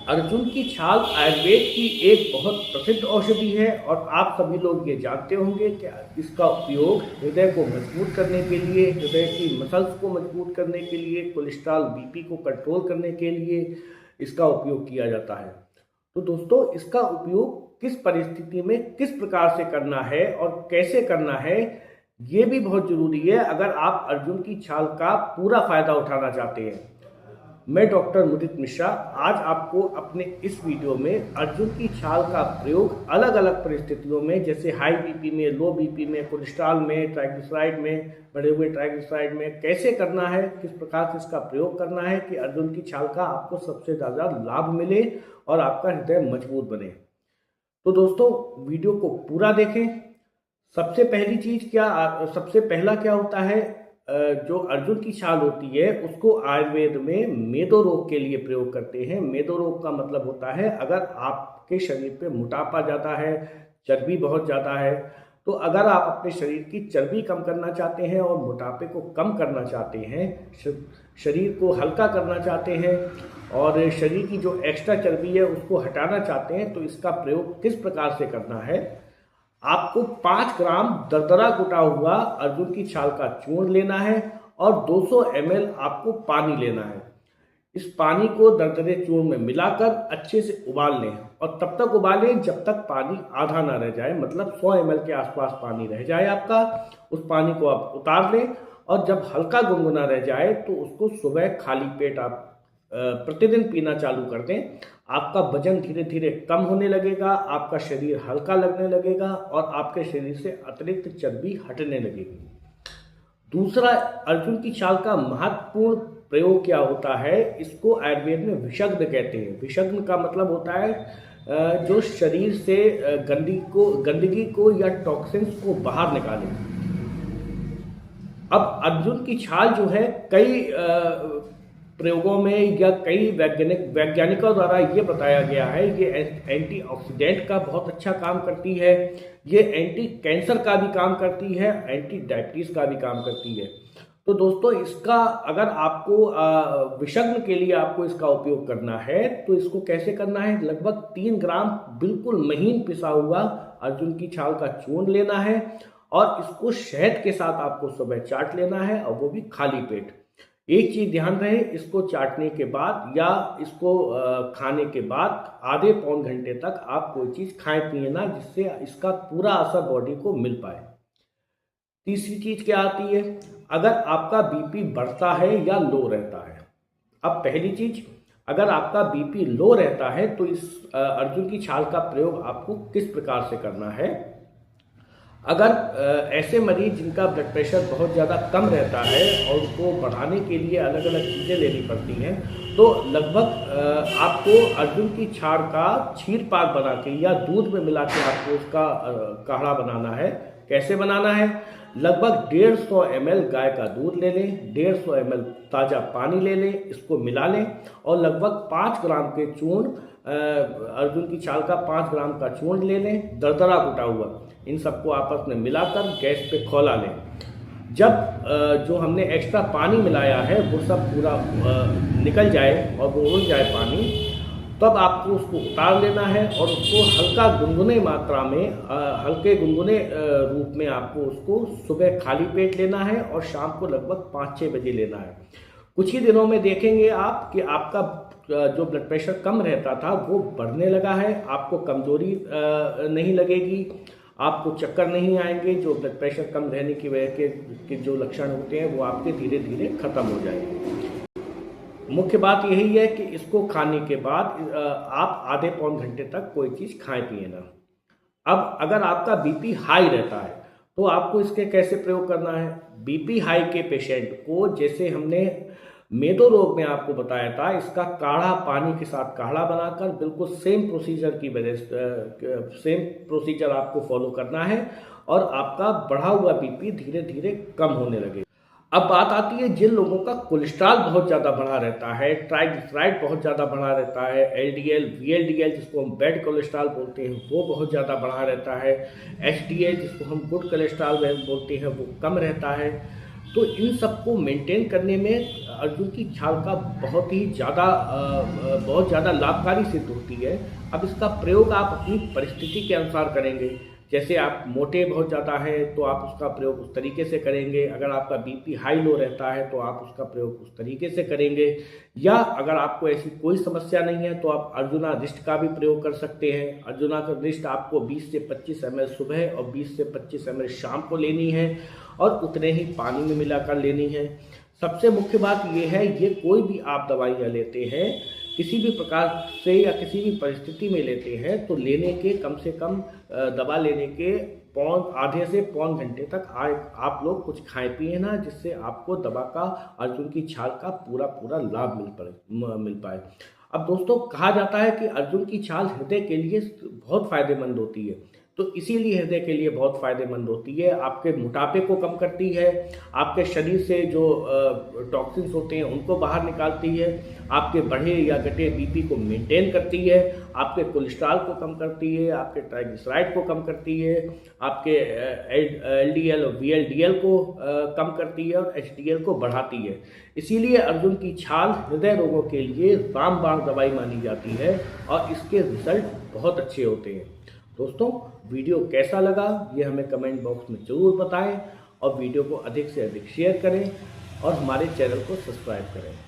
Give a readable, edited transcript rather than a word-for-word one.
अर्जुन की छाल आयुर्वेद की एक बहुत प्रसिद्ध औषधि है और आप सभी लोग ये जानते होंगे कि इसका उपयोग हृदय को मजबूत करने के लिए, हृदय की मसल्स को मजबूत करने के लिए, कोलेस्ट्रॉल बीपी को कंट्रोल करने के लिए इसका उपयोग किया जाता है। तो दोस्तों, इसका उपयोग किस परिस्थिति में किस प्रकार से करना है और कैसे करना है, ये भी बहुत ज़रूरी है अगर आप अर्जुन की छाल का पूरा फायदा उठाना चाहते हैं। मैं डॉक्टर मुदित मिश्रा आज आपको अपने इस वीडियो में अर्जुन की छाल का प्रयोग अलग अलग परिस्थितियों में, जैसे हाई बीपी में, लो बीपी में, कोलेस्ट्रॉल में, ट्राइग्लिसराइड में, बढ़े हुए ट्राइग्लिसराइड में कैसे करना है, किस प्रकार से इसका प्रयोग करना है कि अर्जुन की छाल का आपको सबसे ज़्यादा लाभ मिले और आपका हृदय मजबूत बने। तो दोस्तों, वीडियो को पूरा देखें। सबसे पहला क्या होता है, जो अर्जुन की छाल होती है उसको आयुर्वेद में मेदो रोग के लिए प्रयोग करते हैं। मेदो रोग का मतलब होता है अगर आपके शरीर पे मोटापा ज़्यादा है, चर्बी बहुत ज़्यादा है, तो अगर आप अपने शरीर की चर्बी कम करना चाहते हैं और मोटापे को कम करना चाहते हैं, शरीर को हल्का करना चाहते हैं और शरीर की जो एक्स्ट्रा चर्बी है उसको हटाना चाहते हैं, तो इसका प्रयोग किस प्रकार से करना है। आपको 5 ग्राम दरदरा कुटा हुआ अर्जुन की छाल का चूर्ण लेना है और 200 ml आपको पानी लेना है। इस पानी को दरदरे चूर्ण में मिलाकर अच्छे से उबाल लें और तब तक उबालें जब तक पानी आधा ना रह जाए, मतलब 100 ml के आसपास पानी रह जाए आपका। उस पानी को आप उतार लें और जब हल्का गुनगुना रह जाए तो उसको सुबह खाली पेट आप प्रतिदिन पीना चालू कर दें। आपका वजन धीरे धीरे कम होने लगेगा, आपका शरीर हल्का लगने लगेगा और आपके शरीर से अतिरिक्त चर्बी हटने लगेगी। दूसरा, अर्जुन की छाल का महत्वपूर्ण प्रयोग क्या होता है, इसको आयुर्वेद में विषग्न कहते हैं। विषग्न का मतलब होता है जो शरीर से गंदगी को या टॉक्सिन्स को बाहर निकाले। अब अर्जुन की छाल जो है कई प्रयोगों में या कई वैज्ञानिकों द्वारा ये बताया गया है, ये एंटीऑक्सीडेंट का बहुत अच्छा काम करती है, ये एंटी कैंसर का भी काम करती है, एंटी डायबिटीज़ का भी काम करती है। तो दोस्तों, इसका अगर आपको विषग्न के लिए आपको इसका उपयोग करना है तो इसको कैसे करना है, लगभग 3 ग्राम बिल्कुल महीन पिसा हुआ अर्जुन की छाल का चूर्ण लेना है और इसको शहद के साथ आपको सुबह चाट लेना है और वो भी खाली पेट। एक चीज़ ध्यान रहे, इसको चाटने के बाद या इसको खाने के बाद आधे पौन घंटे तक आप कोई चीज़ खाएं पिए ना, जिससे इसका पूरा असर बॉडी को मिल पाए। तीसरी चीज़ क्या आती है, अगर आपका बीपी बढ़ता है या लो रहता है। अब पहली चीज़, अगर आपका बीपी लो रहता है तो इस अर्जुन की छाल का प्रयोग आपको किस प्रकार से करना है। अगर ऐसे मरीज जिनका ब्लड प्रेशर बहुत ज़्यादा कम रहता है और उसको बढ़ाने के लिए अलग अलग चीज़ें लेनी पड़ती हैं, तो लगभग आपको अर्जुन की छाल का क्षीर पाक बना के या दूध में मिला के आपको उसका काढ़ा बनाना है। कैसे बनाना है, लगभग 150 ml गाय का दूध ले लें, 150 ml ताज़ा पानी ले लें, इसको मिला लें और लगभग 5 ग्राम के चूर्ण, अर्जुन की छाल का 5 ग्राम का चूर्ण ले लें, दरदरा कुटा हुआ। इन सबको आपस में मिलाकर गैस पे खौला लें। जब जो हमने एक्स्ट्रा पानी मिलाया है वो सब पूरा निकल जाए और वो उड़ जाए पानी, तब आपको उसको उतार लेना है और उसको हल्का गुनगुने मात्रा में, हल्के गुनगुने रूप में आपको उसको सुबह खाली पेट लेना है और शाम को लगभग 5-6 बजे लेना है। कुछ ही दिनों में देखेंगे आप कि आपका जो ब्लड प्रेशर कम रहता था वो बढ़ने लगा है, आपको कमजोरी नहीं लगेगी, आपको चक्कर नहीं आएंगे। जो ब्लड प्रेशर कम रहने की वजह के जो लक्षण होते हैं वो आपके धीरे धीरे खत्म हो जाएंगे। मुख्य बात यही है कि इसको खाने के बाद आप आधे पौन घंटे तक कोई चीज़ खाएं पिए ना। अब अगर आपका बीपी हाई रहता है तो आपको इसके कैसे प्रयोग करना है। बीपी हाई के पेशेंट को, जैसे हमने मेदो रोग में आपको बताया था, इसका काढ़ा पानी के साथ काढ़ा बनाकर बिल्कुल सेम प्रोसीजर आपको फॉलो करना है और आपका बढ़ा हुआ बीपी धीरे धीरे कम होने लगे। अब बात आती है जिन लोगों का कोलेस्ट्रॉल बहुत ज़्यादा बढ़ा रहता है, ट्राइग्लिसराइड बहुत ज़्यादा बढ़ा रहता है, एलडीएल वीएलडीएल जिसको हम बैड कोलेस्ट्रॉल बोलते हैं वो बहुत ज़्यादा बढ़ा रहता है, एचडीएल जिसको हम गुड कोलेस्ट्रॉल बोलते हैं वो कम रहता है। तो इन सबको मेंटेन करने में अर्जुन की छाल का बहुत ज़्यादा लाभकारी सिद्ध होती है। अब इसका प्रयोग आप अपनी परिस्थिति के अनुसार करेंगे। जैसे आप मोटे बहुत ज़्यादा हैं तो आप उसका प्रयोग उस तरीके से करेंगे, अगर आपका बीपी हाई लो रहता है तो आप उसका प्रयोग उस तरीके से करेंगे, या अगर आपको ऐसी कोई समस्या नहीं है तो आप अर्जुना रिस्ट का भी प्रयोग कर सकते हैं। अर्जुना का रिस्ट आपको 20 से 25 ml सुबह और 20 से 25 ml शाम को लेनी है और उतने ही पानी में मिलाकर लेनी है। सबसे मुख्य बात यह है, ये कोई भी आप दवाइयाँ लेते हैं किसी भी प्रकार से या किसी भी परिस्थिति में लेते हैं तो लेने के कम से कम दवा लेने के आधे से पौन घंटे तक आप लोग कुछ खाएं पिए ना, जिससे आपको दवा का अर्जुन की छाल का पूरा लाभ मिल पाए। अब दोस्तों, कहा जाता है कि अर्जुन की छाल हृदय के लिए बहुत फायदेमंद होती है, तो इसीलिए हृदय के लिए बहुत फायदेमंद होती है। आपके मोटापे को कम करती है, आपके शरीर से जो टॉक्सिन्स होते हैं उनको बाहर निकालती है, आपके बढ़े या घटे बीपी को मेंटेन करती है, आपके कोलेस्ट्रॉल को कम करती है, आपके ट्राइग्लिसराइड को कम करती है, आपके एलडीएल और वीएलडीएल को कम करती है और एचडीएल को बढ़ाती है। इसीलिए अर्जुन की छाल हृदय रोगों के लिए रामबाण दवाई मानी जाती है और इसके रिजल्ट बहुत अच्छे होते हैं। दोस्तों, वीडियो कैसा लगा ये हमें कमेंट बॉक्स में ज़रूर बताएं और वीडियो को अधिक से अधिक शेयर करें और हमारे चैनल को सब्सक्राइब करें।